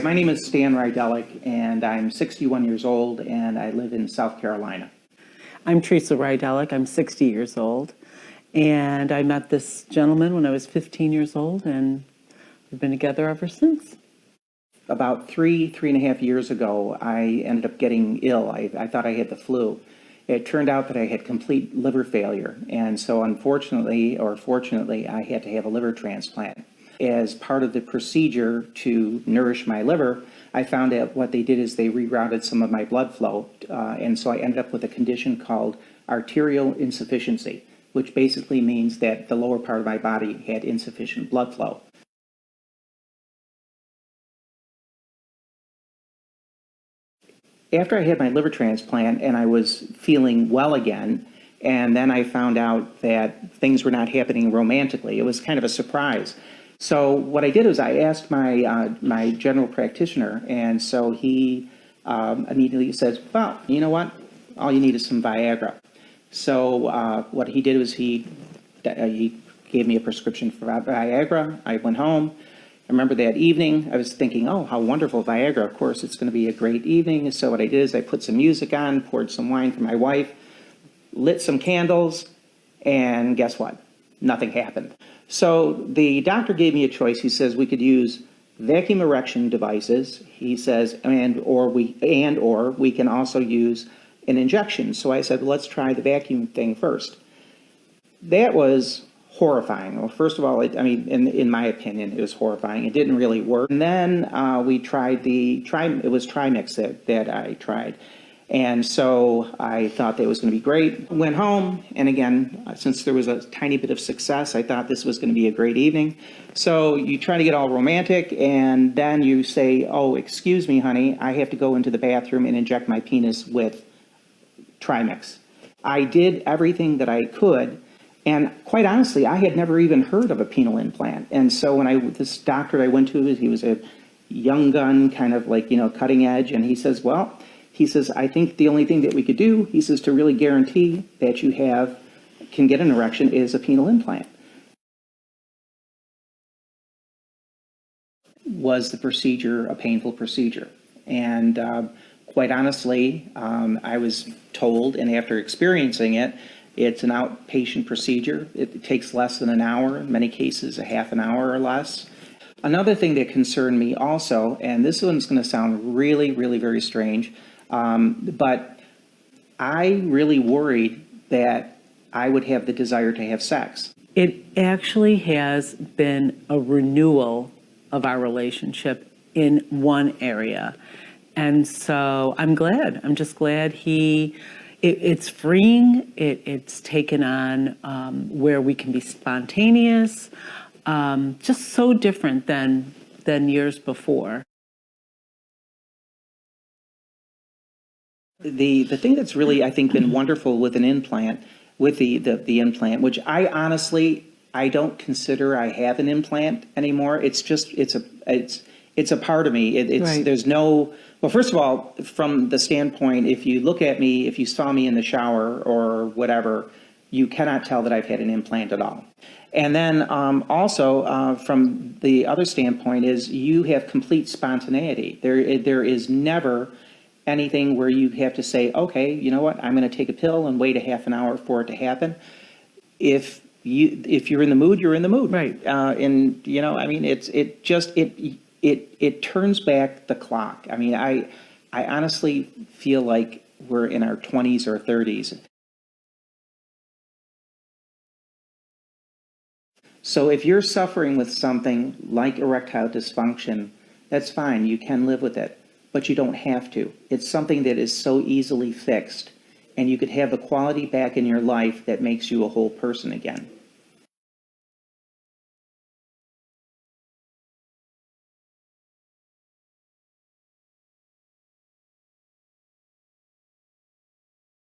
My name is Stan Rydelic, and I'm 61 years old, and I live in South Carolina. I'm Teresa Rydelic. I'm 60 years old, and I met this gentleman when I was 15 years old, and we've been together ever since. About three and a half years ago, I ended up getting ill. I thought I had the flu. It turned out that I had complete liver failure, and so unfortunately, or fortunately, I had to have a liver transplant. As part of the procedure to nourish my liver, I found out what they did is they rerouted some of my blood flow, and so I ended up with a condition called arterial insufficiency, which basically means that the lower part of my body had insufficient blood flow. After I had my liver transplant and I was feeling well again, and then I found out that things were not happening romantically. It was kind of a surprise. So what I did was I asked my general practitioner, and so he immediately says, well, you know what? All you need is some Viagra. So what he did was he gave me a prescription for Viagra. I went home. I remember that evening, I was thinking, oh, how wonderful, Viagra. Of course, it's going to be a great evening. So what I did is I put some music on, poured some wine for my wife, lit some candles, and guess what? Nothing happened. So the doctor gave me a choice. He says we could use vacuum erection devices. He says, or we can also use an injection. So I said, well, let's try the vacuum thing first. That was horrifying. Well, first of all, in my opinion, it was horrifying. It didn't really work. And then we tried it was Trimix that I tried. And so I thought that was going to be great. Went home, and again, since there was a tiny bit of success, I thought this was going to be a great evening. So you try to get all romantic, and then you say, oh, excuse me, honey, I have to go into the bathroom and inject my penis with Trimix. I did everything that I could. And quite honestly, I had never even heard of a penile implant. And so when this doctor I went to, he was a young gun, kind of like, cutting edge. And he says, I think the only thing that we could do, he says, to really guarantee that you can get an erection is a penile implant. Was the procedure a painful procedure? And quite honestly, I was told, and after experiencing it, it's an outpatient procedure. It takes less than an hour, in many cases a half an hour or less. Another thing that concerned me also, and this one's going to sound really, really very strange, but I really worried that I would have the desire to have sex. It actually has been a renewal of our relationship in one area. And so I'm glad. I'm just glad it's freeing. It's taken on where we can be spontaneous, just so different than years before. The thing that's really, I think, been wonderful with an implant, with the implant, which I don't consider I have an implant anymore. It's just it's a part of me. Right. There's no. Well, first of all, from the standpoint, if you look at me, if you saw me in the shower or whatever, you cannot tell that I've had an implant at all. And then also from the other standpoint is you have complete spontaneity. There is never anything where you have to say, okay, you know what, I'm going to take a pill and wait a half an hour for it to happen. If you're in the mood, you're in the mood. Right. And it turns back the clock. I mean, I honestly feel like we're in our 20s or 30s. So if you're suffering with something like erectile dysfunction, that's fine. You can live with it, but you don't have to. It's something that is so easily fixed, and you could have the quality back in your life that makes you a whole person again.